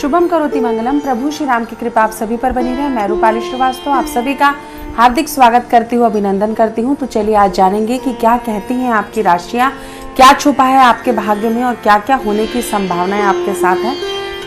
शुभम करोति मंगलम। प्रभु श्री राम की कृपा आप सभी पर बनी रहे। मैं रूपाली श्रीवास्तव आप सभी का हार्दिक स्वागत करती हूँ, अभिनंदन करती हूँ। तो चलिए आज जानेंगे कि क्या कहती हैं आपकी राशियाँ, क्या छुपा है आपके भाग्य में और क्या क्या होने की संभावनाएं आपके साथ है।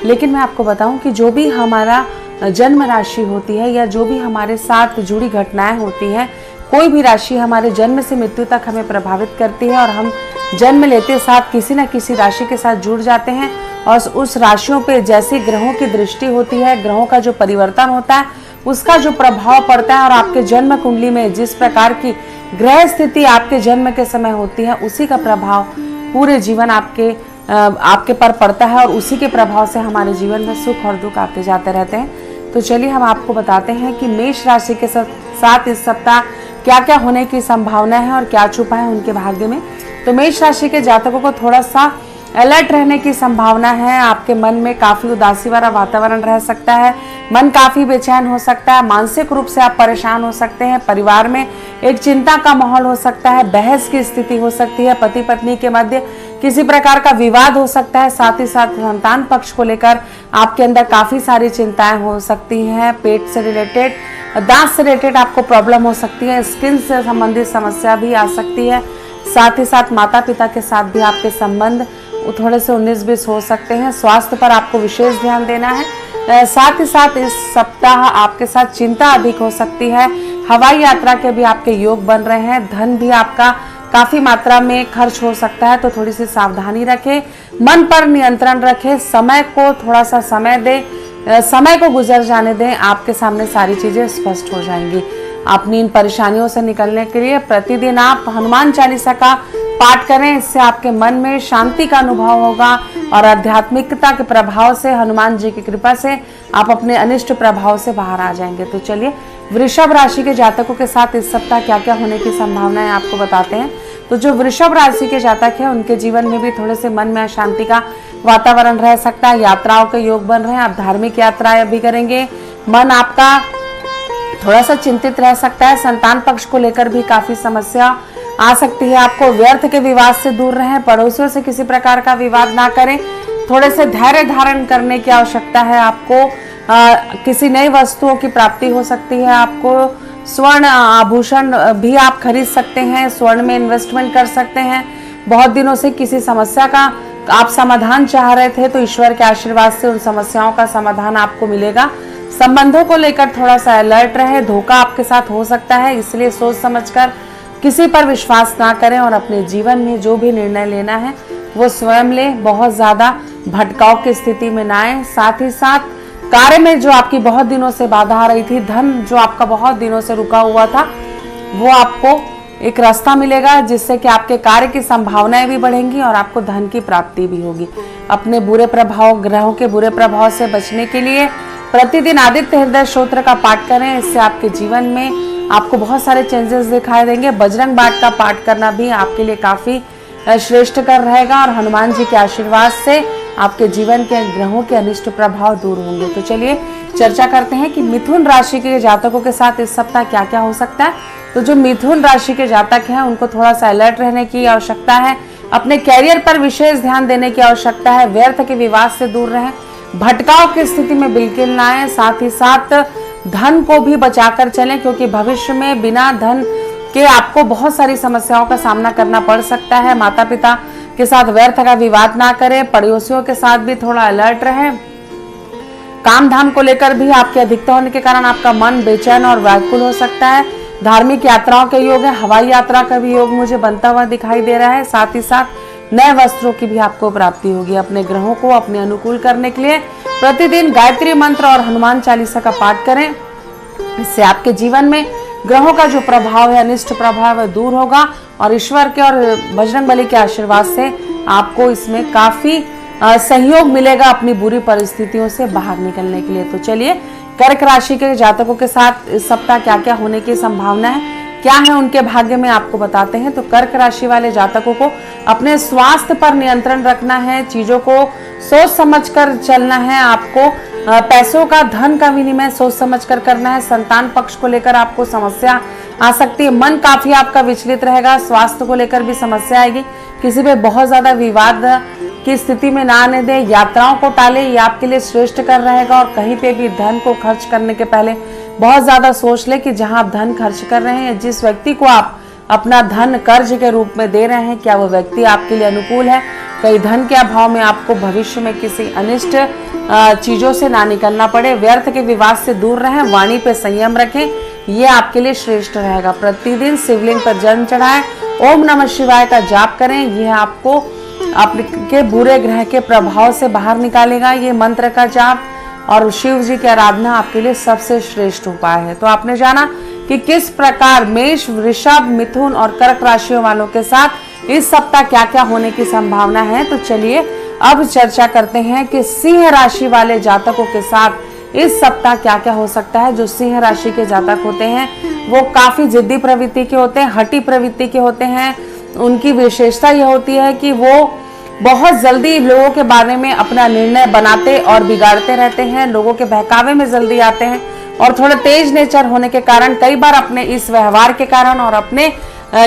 लेकिन मैं आपको बताऊं कि जो भी हमारा जन्म राशि होती है या जो भी हमारे साथ जुड़ी घटनाएं होती हैं, कोई भी राशि हमारे जन्म से मृत्यु तक हमें प्रभावित करती है और हम जन्म लेते साथ किसी न किसी राशि के साथ जुड़ जाते हैं और उस राशियों पे जैसी ग्रहों की दृष्टि होती है, ग्रहों का जो परिवर्तन होता है, उसका जो प्रभाव पड़ता है और आपके जन्म कुंडली में जिस प्रकार की ग्रह स्थिति आपके जन्म के समय होती है, उसी का प्रभाव पूरे जीवन आपके पर पड़ता है और उसी के प्रभाव से हमारे जीवन में सुख और दुख आते जाते रहते हैं। तो चलिए हम आपको बताते हैं कि मेष राशि के साथ इस सप्ताह क्या क्या होने की संभावना है और क्या छुपा है उनके भाग्य में। तो मेष राशि के जातकों को थोड़ा सा अलर्ट रहने की संभावना है। आपके मन में काफी उदासी वाला वातावरण रह सकता है, मन काफी बेचैन हो सकता है, मानसिक रूप से आप परेशान हो सकते हैं, परिवार में एक चिंता का माहौल हो सकता है, बहस की स्थिति हो सकती है, पति पत्नी के मध्य किसी प्रकार का विवाद हो सकता है, साथ ही साथ संतान पक्ष को लेकर आपके अंदर काफी सारी चिंताएं हो सकती हैं, पेट से रिलेटेड, दांत से रिलेटेड आपको प्रॉब्लम हो सकती है, स्किन से संबंधित समस्या भी आ सकती है, साथ ही साथ माता पिता के साथ भी आपके संबंध थोड़े से 19-20 हो सकते हैं। स्वास्थ्य पर आपको विशेष ध्यान देना है। साथ ही साथ इस सप्ताह आपके साथ चिंता अधिक हो सकती है। हवाई यात्रा के भी आपके योग बन रहे हैं, धन भी आपका काफी मात्रा में खर्च हो सकता है, तो थोड़ी सी सावधानी रखें, मन पर नियंत्रण रखें, समय को थोड़ा सा समय दें, समय को गुजर जाने दें, आपके सामने सारी चीजें स्पष्ट हो जाएंगी। अपनी इन परेशानियों से निकलने के लिए प्रतिदिन आप हनुमान चालीसा का पाठ करें, इससे आपके मन में शांति का अनुभव होगा और आध्यात्मिकता के प्रभाव से, हनुमान जी की कृपा से आप अपने अनिष्ट प्रभाव से बाहर आ जाएंगे। तो चलिए वृषभ राशि के जातकों के साथ इस सप्ताह क्या क्या होने की संभावनाएं आपको बताते हैं। तो जो वृषभ राशि के जातक है उनके जीवन में भी थोड़े से मन में अशांति का वातावरण रह सकता है, यात्राओं के योग बन रहे हैं, आप धार्मिक यात्राएं भी करेंगे, मन आपका थोड़ा सा चिंतित रह सकता है, संतान पक्ष को लेकर भी काफी समस्या आ सकती है। आपको व्यर्थ के विवाद से दूर रहें, पड़ोसियों से किसी प्रकार का विवाद ना करें, थोड़े से धैर्य धारण करने की आवश्यकता है। आपको किसी नई वस्तुओं की प्राप्ति हो सकती है, आपको स्वर्ण आभूषण भी आप खरीद सकते हैं, स्वर्ण में इन्वेस्टमेंट कर सकते हैं। बहुत दिनों से किसी समस्या का आप समाधान चाह रहे थे, तो ईश्वर के आशीर्वाद से उन समस्याओं का समाधान आपको मिलेगा। संबंधों को लेकर थोड़ा सा अलर्ट रहे, धोखा आपके साथ हो सकता है, इसलिए सोच समझकर किसी पर विश्वास ना करें और अपने जीवन में जो भी निर्णय लेना है वो स्वयं ले, बहुत ज्यादा भटकाव की स्थिति में ना आए। साथ ही साथ कार्य में जो आपकी बहुत दिनों से बाधा आ रही थी, धन जो आपका बहुत दिनों से रुका हुआ था, वो आपको एक रास्ता मिलेगा जिससे कि आपके कार्य की संभावनाएं भी बढ़ेंगी और आपको धन की प्राप्ति भी होगी। अपने बुरे प्रभाव, ग्रहों के बुरे प्रभाव से बचने के लिए प्रतिदिन आदित्य हृदय स्तोत्र का पाठ करें, इससे आपके जीवन में आपको बहुत सारे चेंजेस दिखाई देंगे। बजरंग बाण का पाठ करना भी आपके लिए काफी श्रेष्ठ कर रहेगा और हनुमान जी के आशीर्वाद से आपके जीवन के ग्रहों के अनिष्ट प्रभाव दूर होंगे। तो चलिए चर्चा करते हैं कि मिथुन राशि के जातकों के साथ इस सप्ताह क्या क्या हो सकता है। तो जो मिथुन राशि के जातक हैं उनको थोड़ा सा अलर्ट रहने की आवश्यकता है, अपने कैरियर पर विशेष ध्यान देने की आवश्यकता है, व्यर्थ के विवाद से दूर रहें, भटकाव की स्थिति में बिल्कुल ना आए, साथ ही साथ धन को भी बचाकर चलें, क्योंकि भविष्य में बिना धन के आपको बहुत सारी समस्याओं का सामना करना पड़ सकता है। माता पिता के साथ व्यर्थ का विवाद ना करें, पड़ोसियों के साथ भी थोड़ा अलर्ट रहें। काम धाम को लेकर भी आपकी अधिकता होने के कारण आपका मन बेचैन और व्याकुल हो सकता है। धार्मिक यात्राओं के योग है, हवाई यात्रा का भी योग मुझे बनता हुआ दिखाई दे रहा है। साथ ही साथ नए वस्त्रों की भी आपको प्राप्ति होगी। अपने ग्रहों को अपने अनुकूल करने के लिए प्रतिदिन गायत्री मंत्र और हनुमान चालीसा का पाठ करें, इससे आपके जीवन में ग्रहों का जो प्रभाव है, अनिष्ट प्रभाव है, दूर होगा और ईश्वर के और बजरंगबली के आशीर्वाद से आपको इसमें काफी सहयोग मिलेगा अपनी बुरी परिस्थितियों से बाहर निकलने के लिए। तो चलिए कर्क राशि के जातकों के साथ इस सप्ताह क्या क्या होने की संभावना है, क्या है उनके भाग्य में, आपको बताते हैं। तो कर्क राशि वाले जातकों को अपने स्वास्थ्य पर नियंत्रण रखना है, चीजों को सोच समझकर चलना है, आपको पैसों का, धन का विनिमय सोच समझकर करना है। संतान पक्ष को लेकर आपको समस्या आ सकती है, मन काफी आपका विचलित रहेगा, स्वास्थ्य को लेकर भी समस्या आएगी, किसी पे बहुत ज्यादा विवाद की स्थिति में ना आने दें। यात्राओं को टालें, ये आपके लिए श्रेष्ठ कर रहेगा। और कहीं पे भी धन को खर्च करने के पहले बहुत ज्यादा सोच ले कि जहां आप धन खर्च कर रहे हैं, जिस व्यक्ति को आप अपना धन कर्ज के रूप में दे रहे हैं, क्या वो व्यक्ति आपके लिए अनुकूल है। कई धन के अभाव में आपको भविष्य में किसी अनिष्ट चीजों से ना निकलना पड़े। व्यर्थ के विवाद से दूर रहें, वाणी पे संयम रखें, ये आपके लिए श्रेष्ठ रहेगा। प्रतिदिन शिवलिंग पर जल चढ़ाएं, ओम नमः शिवाय का जाप करें, यह आपको आपके बुरे ग्रह के प्रभाव से बाहर निकालेगा। ये मंत्र का जाप और शिव जी की आराधना आपके लिए सबसे श्रेष्ठ उपाय है। तो आपने जाना कि किस प्रकार मेष, वृषभ, मिथुन और कर्क राशियों वालों के साथ इस सप्ताह क्या क्या होने की संभावना है। तो चलिए अब चर्चा करते हैं कि सिंह राशि वाले जातकों के साथ इस सप्ताह क्या क्या हो सकता है। जो सिंह राशि के जातक होते हैं वो काफी जिद्दी प्रवृत्ति के होते हैं, हठी प्रवृत्ति के होते हैं। उनकी विशेषता यह होती है कि वो बहुत जल्दी लोगों के बारे में अपना निर्णय बनाते और बिगाड़ते रहते हैं, लोगों के बहकावे में जल्दी आते हैं और थोड़ा तेज नेचर होने के कारण कई बार अपने इस व्यवहार के कारण और अपने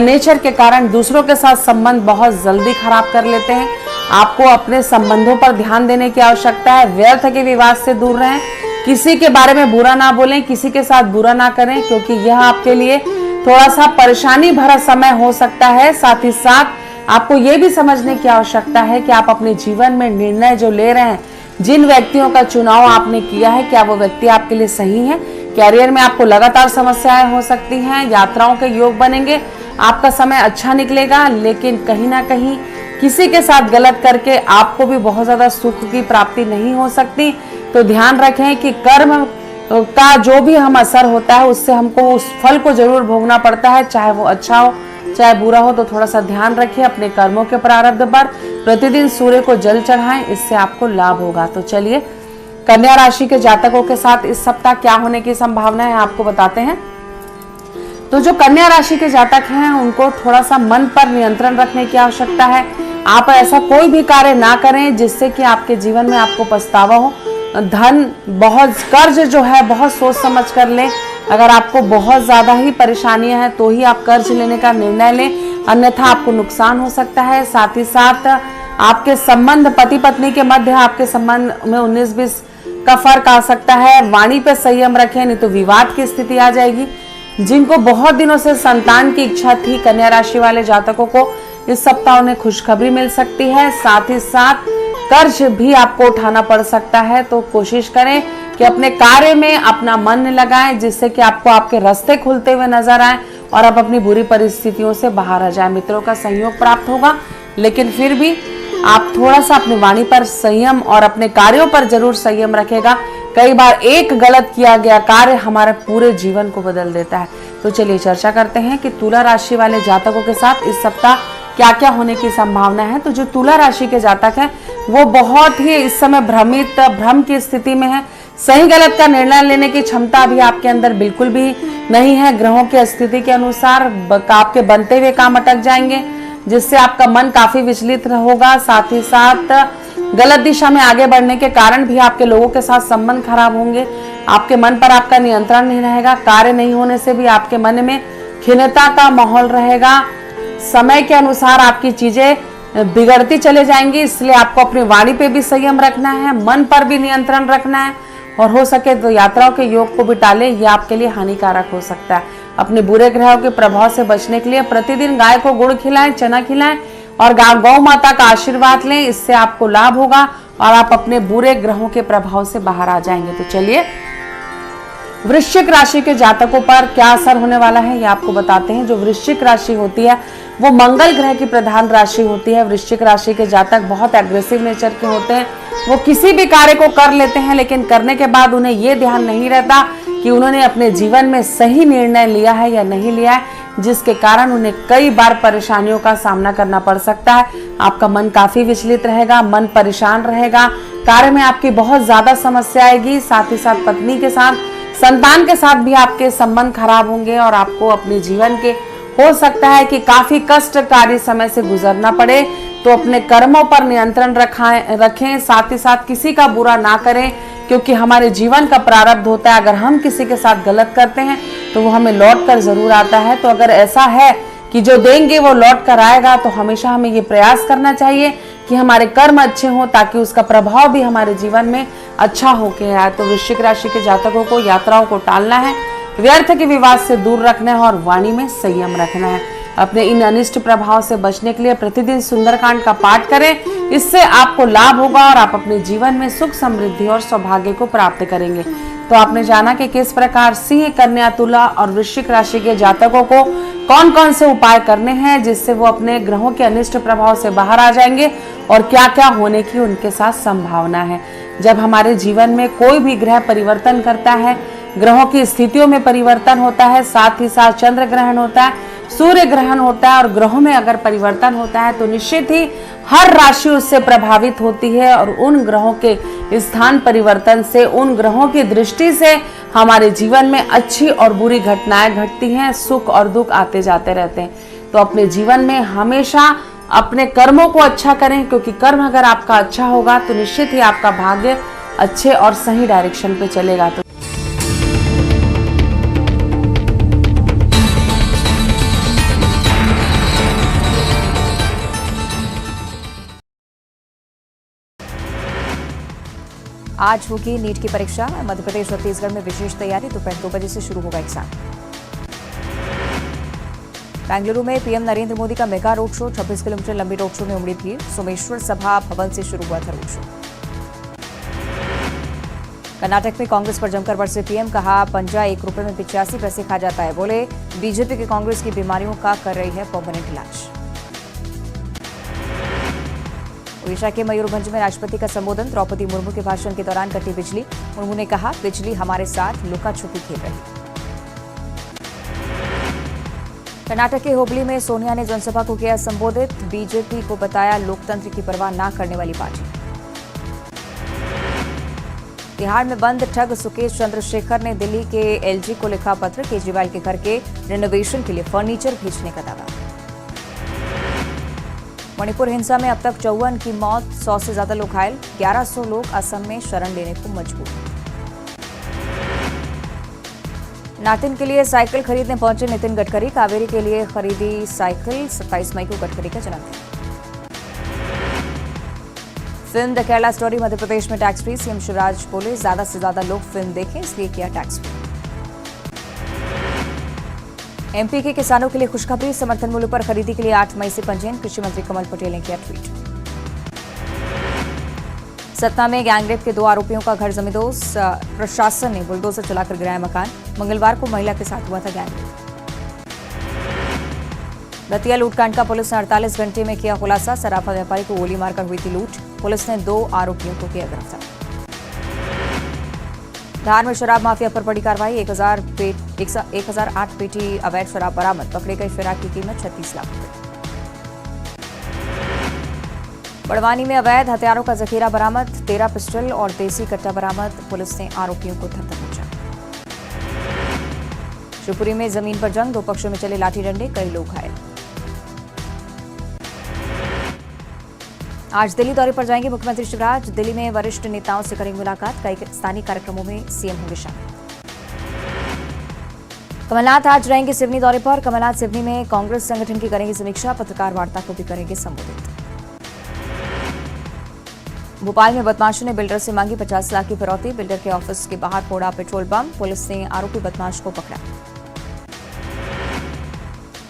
नेचर के कारण दूसरों के साथ संबंध बहुत जल्दी खराब कर लेते हैं। आपको अपने संबंधों पर ध्यान देने की आवश्यकता है। व्यर्थ के विवाद से दूर रहें, किसी के बारे में बुरा ना बोलें, किसी के साथ बुरा ना करें, क्योंकि यह आपके लिए थोड़ा सा परेशानी भरा समय हो सकता है। साथ ही साथ आपको ये भी समझने की आवश्यकता है कि आप अपने जीवन में निर्णय जो ले रहे हैं, जिन व्यक्तियों का चुनाव आपने किया है, क्या वो व्यक्ति आपके लिए सही है। कैरियर में आपको लगातार समस्याएं हो सकती हैं, यात्राओं के योग बनेंगे, आपका समय अच्छा निकलेगा, लेकिन कहीं ना कहीं किसी के साथ गलत करके आपको भी बहुत ज्यादा सुख की प्राप्ति नहीं हो सकती। तो ध्यान रखें कि कर्म का जो भी हम असर होता है उससे हमको उस फल को जरूर भोगना पड़ता है, चाहे वो अच्छा हो चाहे बुरा हो। तो थोड़ा सा ध्यान रखिए अपने कर्मों के प्रारब्ध पर। प्रतिदिन सूर्य को जल चढ़ाएं, इससे आपको लाभ होगा। तो चलिए कन्या राशि के जातकों के साथ इस सप्ताह क्या होने की संभावना है आपको बताते हैं। तो जो कन्या राशि के जातक हैं उनको थोड़ा सा मन पर नियंत्रण रखने की आवश्यकता है। आप ऐसा कोई भी कार्य ना करें जिससे कि आपके जीवन में आपको पछतावा हो। धन बहुत कर्ज जो है बहुत सोच समझ कर लें। अगर आपको बहुत ज्यादा ही परेशानियां हैं तो ही आप कर्ज लेने का निर्णय लें, अन्यथा आपको नुकसान हो सकता है। साथ ही साथ आपके संबंध पति पत्नी के मध्य आपके संबंध में 19-20 का फर्क आ सकता है। वाणी पे संयम रखें, नहीं तो विवाद की स्थिति आ जाएगी। जिनको बहुत दिनों से संतान की इच्छा थी, कन्या राशि वाले जातकों को इस सप्ताह उन्हें खुशखबरी मिल सकती है। साथ ही साथ कर्ज भी आपको उठाना पड़ सकता है। तो कोशिश करें कि अपने कार्य में अपना मन लगाएं, जिससे कि आपको आपके रास्ते खुलते हुए नजर आए और आप अपनी बुरी परिस्थितियों से बाहर आ जाए। मित्रों का सहयोग प्राप्त होगा, लेकिन फिर भी आप थोड़ा सा अपनी वाणी पर संयम और अपने कार्यों पर जरूर संयम रखेगा। कई बार एक गलत किया गया कार्य हमारे पूरे जीवन को बदल देता है। तो चलिए चर्चा करते हैं कि तुला राशि वाले जातकों के साथ इस सप्ताह क्या क्या होने की संभावना है। तो जो तुला राशि के जातक हैं वो बहुत ही इस समय भ्रम की स्थिति में है। सही गलत का निर्णय लेने की क्षमता भी आपके अंदर बिल्कुल भी नहीं है। ग्रहों की स्थिति के अनुसार आपके बनते हुए काम अटक जाएंगे, जिससे आपका मन काफी विचलित होगा। साथ ही साथ गलत दिशा में आगे बढ़ने के कारण भी आपके लोगों के साथ संबंध खराब होंगे। आपके मन पर आपका नियंत्रण नहीं रहेगा। कार्य नहीं होने से भी आपके मन में खिन्नता का माहौल रहेगा। समय के अनुसार आपकी चीजें बिगड़ती चले जाएंगी, इसलिए आपको अपनी वाणी पे भी संयम रखना है, मन पर भी नियंत्रण रखना है और हो सके तो यात्राओं के योग को भी टालें, यह आपके लिए हानिकारक हो सकता है। अपने बुरे ग्रहों के प्रभाव से बचने के लिए प्रतिदिन गाय को गुड़ खिलाएं, चना खिलाएं और गौ माता का आशीर्वाद लें, इससे आपको लाभ होगा और आप अपने बुरे ग्रहों के प्रभाव से बाहर आ जाएंगे। तो चलिए वृश्चिक राशि के जातकों पर क्या असर होने वाला है ये आपको बताते हैं। जो वृश्चिक राशि होती है वो मंगल ग्रह की प्रधान राशि होती है। वृश्चिक राशि के जातक बहुत एग्रेसिव नेचर के होते हैं। वो किसी भी कार्य को कर लेते हैं, लेकिन करने के बाद उन्हें ये ध्यान नहीं रहता कि उन्होंने अपने जीवन में सही निर्णय लिया है या नहीं लिया है, जिसके कारण उन्हें कई बार परेशानियों का सामना करना पड़ सकता है। आपका मन काफी विचलित रहेगा, मन परेशान रहेगा, कार्य में आपकी बहुत ज्यादा समस्या आएगी। साथ ही साथ पत्नी के साथ, संतान के साथ भी आपके संबंध खराब होंगे और आपको अपने जीवन के हो सकता है कि काफी कष्टकारी समय से गुजरना पड़े। तो अपने कर्मों पर नियंत्रण रखें। साथ ही साथ किसी का बुरा ना करें, क्योंकि हमारे जीवन का प्रारब्ध होता है। अगर हम किसी के साथ गलत करते हैं तो वो हमें लौट कर जरूर आता है। तो अगर ऐसा है कि जो देंगे वो लौट कर आएगा, तो हमेशा हमें ये प्रयास करना चाहिए कि हमारे कर्म अच्छे हों ताकि उसका प्रभाव भी हमारे जीवन में अच्छा होके आए। तो वृश्चिक राशि के जातकों को यात्राओं को टालना है, व्यर्थ के विवाद से दूर रखना है और वाणी में संयम रखना है। अपने इन अनिष्ट प्रभाव से बचने के लिए प्रतिदिन सुंदरकांड का पाठ करें, इससे आपको लाभ होगा और आप अपने जीवन में सुख, समृद्धि और सौभाग्य को प्राप्त करेंगे। तो आपने जाना कि किस प्रकार सिंह, कन्या, तुला और वृश्चिक राशि के जातकों को कौन कौन से उपाय करने हैं जिससे वो अपने ग्रहों के अनिष्ट प्रभाव से बाहर आ जाएंगे और क्या क्या होने की उनके साथ संभावना है। जब हमारे जीवन में कोई भी ग्रह परिवर्तन करता है, ग्रहों की स्थितियों में परिवर्तन होता है, साथ ही साथ चंद्र ग्रहण होता है, सूर्य ग्रहण होता है और ग्रहों में अगर परिवर्तन होता है तो निश्चित ही हर राशि उससे प्रभावित होती है और उन ग्रहों के स्थान परिवर्तन से, उन ग्रहों की दृष्टि से हमारे जीवन में अच्छी और बुरी घटनाएं घटती हैं, सुख और दुख आते जाते रहते हैं। तो अपने जीवन में हमेशा अपने कर्मों को अच्छा करें, क्योंकि कर्म अगर आपका अच्छा होगा तो निश्चित ही आपका भाग्य अच्छे और सही डायरेक्शन पे चलेगा। तो आज होगी नीट की परीक्षा। मध्य प्रदेश छत्तीसगढ़ में विशेष तैयारी, दोपहर 2 बजे से शुरू होगा एग्जाम। बेंगलुरु में पीएम नरेंद्र मोदी का मेगा रोड शो, 26 किलोमीटर लंबी रोड शो में उमड़ी भीड़। सोमेश्वर सभा भवन से शुरू हुआ था रोड शो। कर्नाटक में कांग्रेस पर जमकर बरसे पीएम, कहा पंजा 1 रुपए में 85 पैसे खा जाता है। बोले बीजेपी की कांग्रेस की बीमारियों का कर रही है परमानेंट इलाज। ओडिशा के मयूरभंज में राष्ट्रपति का संबोधन, द्रौपदी मुर्मू के भाषण के दौरान कटी बिजली। मुर्मू ने कहा बिजली हमारे साथ लुका छुपी खेल रही। कर्नाटक के हुबली में सोनिया ने जनसभा को किया संबोधित, बीजेपी को बताया लोकतंत्र की परवाह न करने वाली पार्टी। बिहार में बंद ठग सुकेश चंद्रशेखर ने दिल्ली के एलजी को लिखा पत्र, केजरीवाल के घर के रेनोवेशन के लिए फर्नीचर भेजने का दावा। मणिपुर हिंसा में अब तक 54 की मौत, 100 से ज्यादा लोग घायल, 1100 लोग असम में शरण लेने को मजबूर। नातिन के लिए साइकिल खरीदने पहुंचे नितिन गडकरी, कावेरी के लिए खरीदी साइकिल। 27 मई को गडकरी का जन्मदिन। Film the Kerala story Madhya Pradesh में टैक्स फ्री, सीएम शिवराज बोले ज्यादा से ज्यादा लोग फिल्म देखें इसलिए किया टैक्स फ्री। एमपी के किसानों के लिए खुशखबरी, समर्थन मूल्य पर खरीदी के लिए 8 मई से पंजीयन, कृषि मंत्री कमल पटेल ने किया ट्वीट। सतना में गैंगरेप के 2 आरोपियों का घर जमींदोज, प्रशासन ने बुलडोजर चलाकर गिराया मकान। मंगलवार को महिला के साथ हुआ था गैंगरेप। दतिया लूटकांड का पुलिस ने 48 घंटे में किया खुलासा, सराफा व्यापारी को गोली मारकर हुई थी लूट। पुलिस ने 2 आरोपियों को किया गिरफ्तार। धार में शराब माफिया पर बड़ी कार्रवाई, 1008 पेटी अवैध शराब बरामद। पकड़े गए शराब की कीमत 36 लाख रुपए। बड़वानी में अवैध हथियारों का जखीरा बरामद, 13 पिस्टल और देसी कट्टा बरामद। पुलिस ने आरोपियों को धर दबोचा। शिवपुरी में जमीन पर जंग, 2 पक्षों में चले लाठी डंडे, कई लोग घायल। आज दिल्ली दौरे पर जाएंगे मुख्यमंत्री शिवराज, दिल्ली में वरिष्ठ नेताओं से करेंगे मुलाकात, कई स्थानीय कार्यक्रमों में सीएम होंगे शामिल। कमलनाथ आज रहेंगे सिवनी दौरे पर, कमलनाथ सिवनी में कांग्रेस संगठन की करेंगे समीक्षा, पत्रकार वार्ता को भी करेंगे संबोधित। भोपाल में बदमाशों ने बिल्डर से मांगी 50 लाख की फिरौती, बिल्डर के ऑफिस के बाहर फोड़ा पेट्रोल बम, पुलिस ने आरोपी बदमाश को पकड़ा।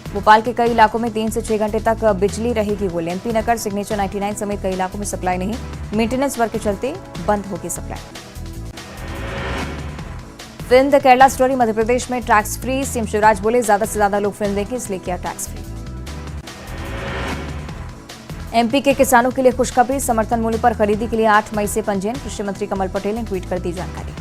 भोपाल के कई इलाकों में 3 से 6 घंटे तक बिजली रहेगी गुल, एमपी नगर, सिग्नेचर 99 समेत कई इलाकों में सप्लाई नहीं, मेंटेनेंस वर्क के चलते बंद होगी supply. Film the Kerala story Madhya Pradesh में टैक्स फ्री, सीएम शिवराज बोले ज्यादा से ज्यादा लोग फिल्म देखें इसलिए किया टैक्स फ्री। एमपी के किसानों के लिए खुशखबरी, समर्थन मूल्य पर खरीदी के लिए 8 मई से पंजीयन, कृषि मंत्री कमल पटेल ने ट्वीट कर दी जानकारी।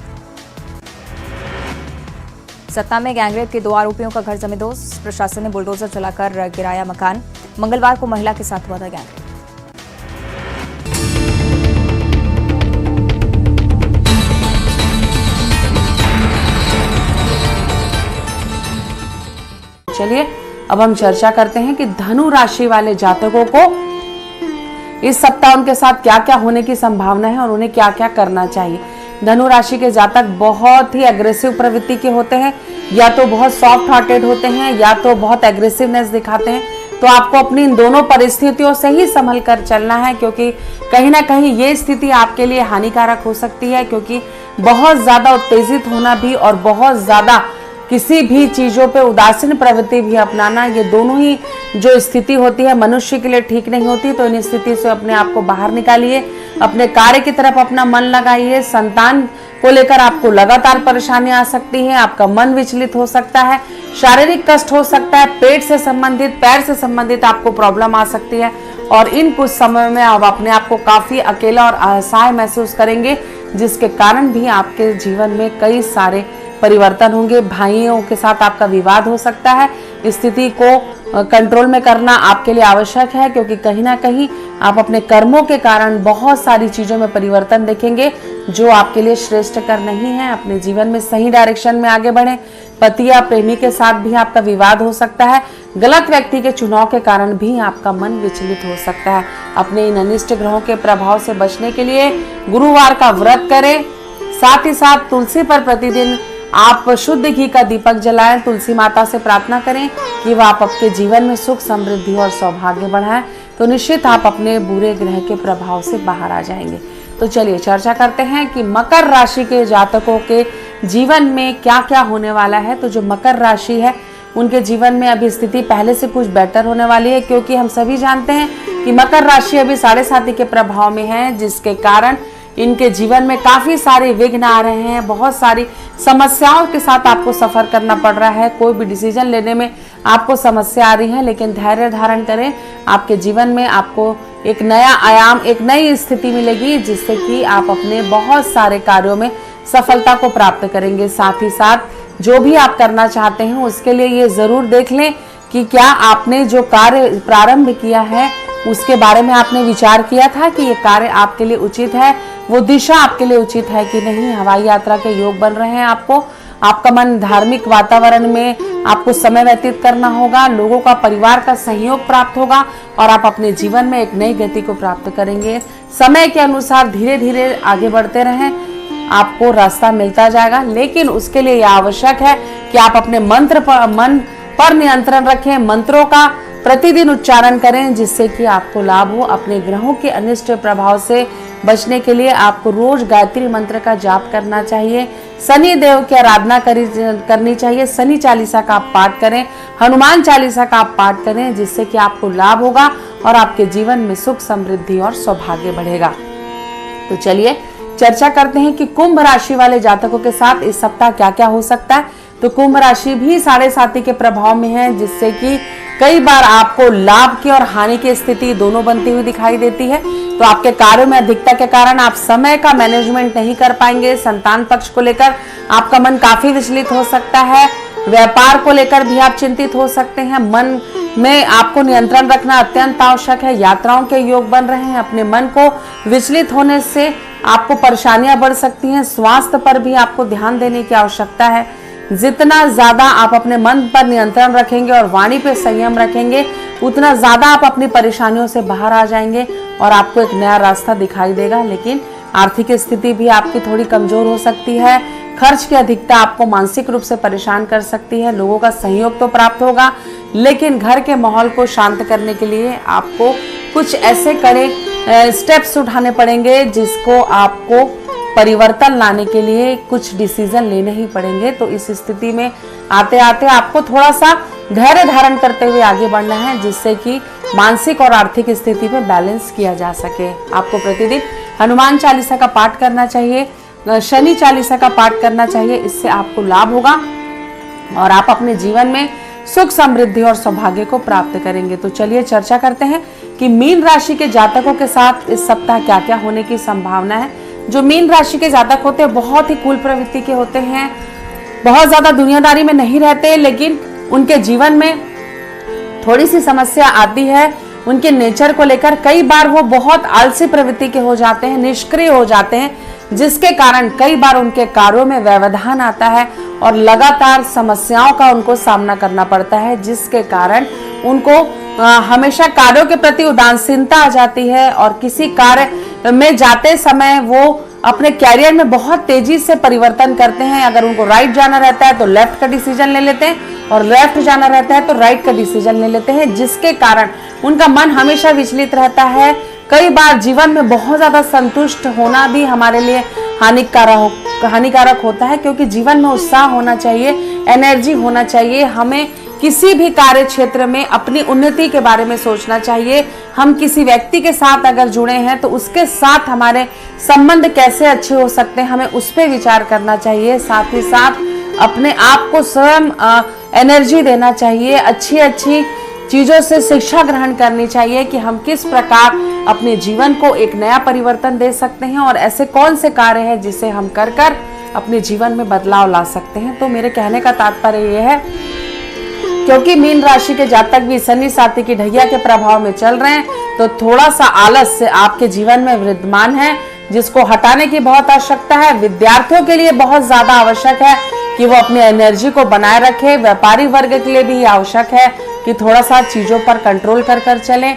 सतना में गैंगरेप के 2 आरोपियों का घर जमींदोज, प्रशासन ने बुलडोजर चलाकर गिराया मकान। मंगलवार को महिला के साथ हुआ था गैंगरेप। चलिए अब हम चर्चा करते हैं कि धनु राशि वाले जातकों को इस सप्ताह उनके साथ क्या क्या होने की संभावना है और उन्हें क्या क्या करना चाहिए। धनु राशि के जातक बहुत ही एग्रेसिव प्रवृत्ति के होते हैं, या तो बहुत सॉफ्ट हार्टेड होते हैं या तो बहुत एग्रेसिवनेस दिखाते हैं। तो आपको अपनी इन दोनों परिस्थितियों से ही संभल कर चलना है, क्योंकि कहीं ना कहीं ये स्थिति आपके लिए हानिकारक हो सकती है, क्योंकि बहुत ज्यादा उत्तेजित होना भी और बहुत ज्यादा किसी भी चीजों पे उदासीन प्रवृत्ति भी अपनाना, ये दोनों ही जो स्थिति होती है मनुष्य के लिए ठीक नहीं होती। तो इन स्थिति से अपने आप को बाहर निकालिए, अपने कार्य की तरफ अपना मन लगाइए। संतान को लेकर आपको लगातार परेशानी आ सकती है, आपका मन विचलित हो सकता है, शारीरिक कष्ट हो सकता है, पेट से संबंधित, पैर से संबंधित आपको प्रॉब्लम आ सकती है। और इन कुछ समय में आप अपने आप को काफी अकेला और असहाय महसूस करेंगे, जिसके कारण भी आपके जीवन में कई सारे परिवर्तन होंगे। भाइयों के साथ आपका विवाद हो सकता है। स्थिति को कंट्रोल में करना आपके लिए आवश्यक है, क्योंकि कहीं ना कहीं आप अपने कर्मों के कारण बहुत सारी चीजों में परिवर्तन देखेंगे जो आपके लिए श्रेष्ठकर नहीं है। अपने जीवन में सही डायरेक्शन में आगे बढ़ें। पति या प्रेमी के साथ भी आपका विवाद हो सकता है। गलत व्यक्ति के चुनाव के कारण भी आपका मन विचलित हो सकता है। अपने इन अनिष्ट ग्रहों के प्रभाव से बचने के लिए गुरुवार का व्रत करें। साथ ही साथ तुलसी पर प्रतिदिन आप शुद्ध घी का दीपक जलाएं। तुलसी माता से प्रार्थना करें कि वह आपके जीवन में सुख, समृद्धि और सौभाग्य बढ़ाएं, तो निश्चित आप अपने बुरे ग्रह के प्रभाव से बाहर आ जाएंगे। तो चलिए चर्चा करते हैं कि मकर राशि के जातकों के जीवन में क्या क्या होने वाला है। तो जो मकर राशि है उनके जीवन में अभी स्थिति पहले से कुछ बेटर होने वाली है, क्योंकि हम सभी जानते हैं कि मकर राशि अभी 7.5 के प्रभाव में है, जिसके कारण इनके जीवन में काफी सारे विघ्न आ रहे हैं। बहुत सारी समस्याओं के साथ आपको सफर करना पड़ रहा है। कोई भी डिसीजन लेने में आपको समस्या आ रही है, लेकिन धैर्य धारण करें। आपके जीवन में आपको एक नया आयाम, एक नई स्थिति मिलेगी, जिससे कि आप अपने बहुत सारे कार्यों में सफलता को प्राप्त करेंगे। साथ ही साथ जो भी आप करना चाहते हैं उसके लिए ये जरूर देख लें कि क्या आपने जो कार्य प्रारंभ किया है उसके बारे में आपने विचार किया था कि ये कार्य आपके लिए उचित है, वो दिशा आपके लिए उचित है कि नहीं। हवाई यात्रा के योग बन रहे हैं आपको। आपका मन धार्मिक वातावरण में आपको समय व्यतीत करना होगा। लोगों का, परिवार का सहयोग प्राप्त होगा और आप अपने जीवन में एक नई गति को प्राप्त करेंगे। समय के अनुसार धीरे धीरे आगे बढ़ते रहें, आपको रास्ता मिलता जाएगा। लेकिन उसके लिए यह आवश्यक है कि आप अपने मन पर नियंत्रण रखें, मंत्रों का प्रतिदिन उच्चारण करें, जिससे कि आपको लाभ हो। अपने ग्रहों के अनिष्ट प्रभाव से बचने के लिए आपको रोज गायत्री मंत्र का जाप करना चाहिए। शनि देव की आराधना करनी चाहिए। शनि चालीसा का आप पाठ करें, हनुमान चालीसा का आप पाठ करें, जिससे कि आपको लाभ होगा और आपके जीवन में सुख, समृद्धि और सौभाग्य बढ़ेगा। तो चलिए चर्चा करते हैं कि कुंभ राशि वाले जातकों के साथ इस सप्ताह क्या क्या हो सकता है। तो कुंभ राशि भी 7.5 के प्रभाव में है, जिससे कि कई बार आपको लाभ की और हानि की स्थिति दोनों बनती हुई दिखाई देती है। तो आपके कार्यों में अधिकता के कारण आप समय का मैनेजमेंट नहीं कर पाएंगे। संतान पक्ष को लेकर आपका मन काफी विचलित हो सकता है। व्यापार को लेकर भी आप चिंतित हो सकते हैं। मन में आपको नियंत्रण रखना अत्यंत आवश्यक है। यात्राओं के योग बन रहे हैं। अपने मन को विचलित होने से आपको परेशानियां बढ़ सकती हैं। स्वास्थ्य पर भी आपको ध्यान देने की आवश्यकता है। जितना ज्यादा आप अपने मन पर नियंत्रण रखेंगे और वाणी पे संयम रखेंगे, उतना ज्यादा आप अपनी परेशानियों से बाहर आ जाएंगे और आपको एक नया रास्ता दिखाई देगा। लेकिन आर्थिक स्थिति भी आपकी थोड़ी कमजोर हो सकती है। खर्च की अधिकता आपको मानसिक रूप से परेशान कर सकती है। लोगों का सहयोग तो प्राप्त होगा, लेकिन घर के माहौल को शांत करने के लिए आपको कुछ ऐसे कड़े स्टेप्स उठाने पड़ेंगे, जिसको आपको परिवर्तन लाने के लिए कुछ डिसीजन लेने ही पड़ेंगे। तो इस स्थिति में आते आते आपको थोड़ा सा धैर्य धारण करते हुए आगे बढ़ना है, जिससे कि मानसिक और आर्थिक स्थिति में बैलेंस किया जा सके। आपको प्रतिदिन हनुमान चालीसा का पाठ करना चाहिए, शनि चालीसा का पाठ करना चाहिए। इससे आपको लाभ होगा और आप अपने जीवन में सुख, समृद्धि और सौभाग्य को प्राप्त करेंगे। तो चलिए चर्चा करते हैं कि मीन राशि के जातकों के साथ इस सप्ताह क्या क्या होने की संभावना है। जो मीन राशि के जातक होते हैं बहुत ही कूल प्रवृत्ति के होते हैं, बहुत ज्यादा दुनियादारी में नहीं रहते, लेकिन उनके जीवन में थोड़ी सी समस्या आती है। उनके नेचर को लेकर कई बार वो बहुत आलसी प्रवृत्ति के हो जाते हैं, निष्क्रिय हो जाते हैं, जिसके कारण कई बार उनके कार्यों में व्यवधान आता है और लगातार समस्याओं का उनको सामना करना पड़ता है, जिसके कारण उनको हमेशा कार्यों के प्रति उदासीनता आ जाती है और किसी कार्य में जाते समय वो अपने कैरियर में बहुत तेजी से परिवर्तन करते हैं। अगर उनको राइट जाना रहता है तो लेफ्ट का डिसीजन ले लेते हैं और लेफ्ट जाना रहता है तो राइट का डिसीजन ले लेते हैं, जिसके कारण उनका मन हमेशा विचलित रहता है। कई बार जीवन में बहुत ज्यादा संतुष्ट होना भी हमारे लिए हानिकारक होता है, क्योंकि जीवन में उत्साह होना चाहिए, एनर्जी होना चाहिए। हमें किसी भी कार्य क्षेत्र में अपनी उन्नति के बारे में सोचना चाहिए। हम किसी व्यक्ति के साथ अगर जुड़े हैं तो उसके साथ हमारे संबंध कैसे अच्छे हो सकते हैं, हमें उस पर विचार करना चाहिए। साथ ही साथ अपने आप को स्वयं एनर्जी देना चाहिए, अच्छी अच्छी चीजों से शिक्षा ग्रहण करनी चाहिए कि हम किस प्रकार अपने जीवन को एक नया परिवर्तन दे सकते हैं और ऐसे कौन से कार्य हैं जिसे हम कर कर अपने जीवन में बदलाव ला सकते हैं। तो मेरे कहने का तात्पर्य यह है, क्योंकि मीन राशि के जातक भी शनि साथी की ढैया के प्रभाव में चल रहे हैं, तो थोड़ा सा आलस्य आपके जीवन में विद्यमान है, जिसको हटाने की बहुत आवश्यकता है। विद्यार्थियों के लिए बहुत ज्यादा आवश्यक है कि वो अपनी एनर्जी को बनाए रखे। व्यापारी वर्ग के लिए भी आवश्यक है कि थोड़ा सा चीजों पर कंट्रोल कर चलें,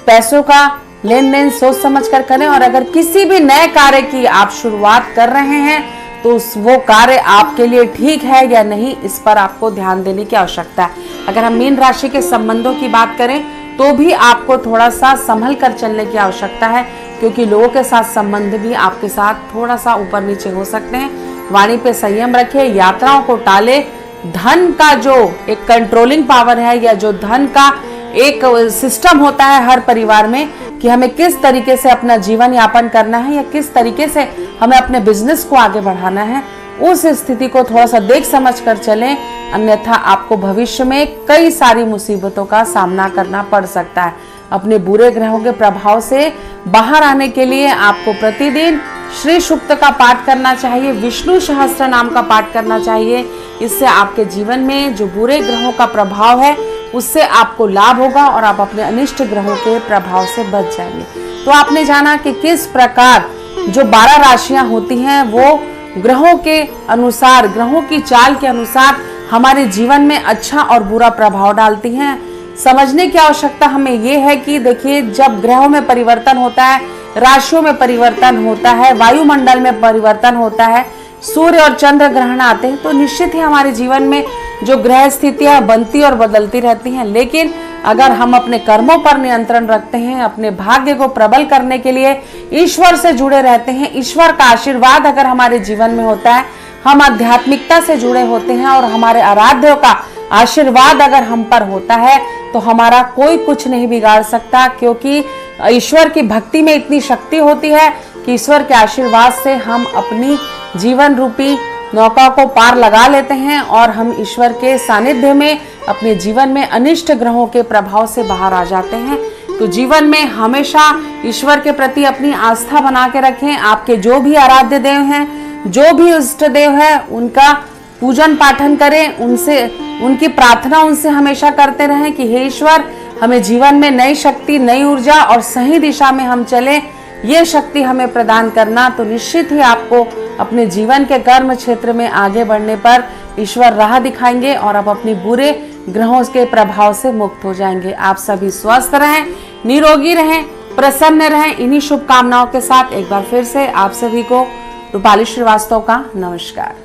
पैसों का लेन देन सोच समझ कर करें। और अगर किसी भी नए कार्य की आप शुरुआत कर रहे हैं तो वो कार्य आपके लिए ठीक है या नहीं, इस पर आपको ध्यान देने की आवश्यकता है। अगर हम मीन राशि के संबंधों की बात करें तो भी आपको थोड़ा सा संभल कर चलने की आवश्यकता है, क्योंकि लोगों के साथ संबंध भी आपके साथ थोड़ा सा ऊपर नीचे हो सकते हैं। वाणी पे संयम रखें, यात्राओं को टाले। धन का जो एक कंट्रोलिंग पावर है या जो धन का एक सिस्टम होता है हर परिवार में कि हमें किस तरीके से अपना जीवन यापन करना है या किस तरीके से हमें अपने बिजनेस को आगे बढ़ाना है, उस स्थिति को थोड़ा सा देख समझ कर चलें, अन्यथा आपको भविष्य में कई सारी मुसीबतों का सामना करना पड़ सकता है। अपने बुरे ग्रहों के प्रभाव से बाहर आने के लिए आपको प्रतिदिन श्री सूक्त का पाठ करना चाहिए, विष्णु सहस्त्र नाम का पाठ करना चाहिए। इससे आपके जीवन में जो बुरे ग्रहों का प्रभाव है उससे आपको लाभ होगा और आप अपने अनिष्ट ग्रहों के प्रभाव से बच जाएंगे। तो आपने जाना कि किस प्रकार जो 12 राशियां होती हैं वो ग्रहों के अनुसार, ग्रहों की चाल के अनुसार हमारे जीवन में अच्छा और बुरा प्रभाव डालती हैं। समझने की आवश्यकता हमें ये है कि देखिए, जब ग्रहों में परिवर्तन होता है, राशियों में परिवर्तन होता है, वायुमंडल में परिवर्तन होता है, सूर्य और चंद्र ग्रहण आते हैं, तो निश्चित ही हमारे जीवन में जो ग्रह स्थितियां बनती और बदलती रहती हैं। लेकिन अगर हम अपने कर्मों पर नियंत्रण रखते हैं, अपने भाग्य को प्रबल करने के लिए ईश्वर से जुड़े रहते हैं, ईश्वर का आशीर्वाद अगर हमारे जीवन में होता है, हम आध्यात्मिकता से जुड़े होते हैं और हमारे आराध्यों का आशीर्वाद अगर हम पर होता है तो हमारा कोई कुछ नहीं बिगाड़ सकता, क्योंकि ईश्वर की भक्ति में इतनी शक्ति होती है कि ईश्वर के आशीर्वाद से हम अपनी जीवन रूपी नौका को पार लगा लेते हैं और हम ईश्वर के सानिध्य में अपने जीवन में अनिष्ट ग्रहों के प्रभाव से बाहर आ जाते हैं। तो जीवन में हमेशा ईश्वर के प्रति अपनी आस्था बना के रखें। आपके जो भी आराध्य देव हैं, जो भी इष्ट देव है, उनका पूजन पाठन करें, उनकी प्रार्थना उनसे हमेशा करते रहें कि हे ईश्वर, हमें जीवन में नई शक्ति, नई ऊर्जा और सही दिशा में हम चलें, ये शक्ति हमें प्रदान करना। तो निश्चित ही आपको अपने जीवन के कर्म क्षेत्र में आगे बढ़ने पर ईश्वर राह दिखाएंगे और आप अपने बुरे ग्रहों के प्रभाव से मुक्त हो जाएंगे। आप सभी स्वस्थ रहें, निरोगी रहें, प्रसन्न रहें। इन्हीं शुभकामनाओं के साथ एक बार फिर से आप सभी को रूपाली श्रीवास्तव का नमस्कार।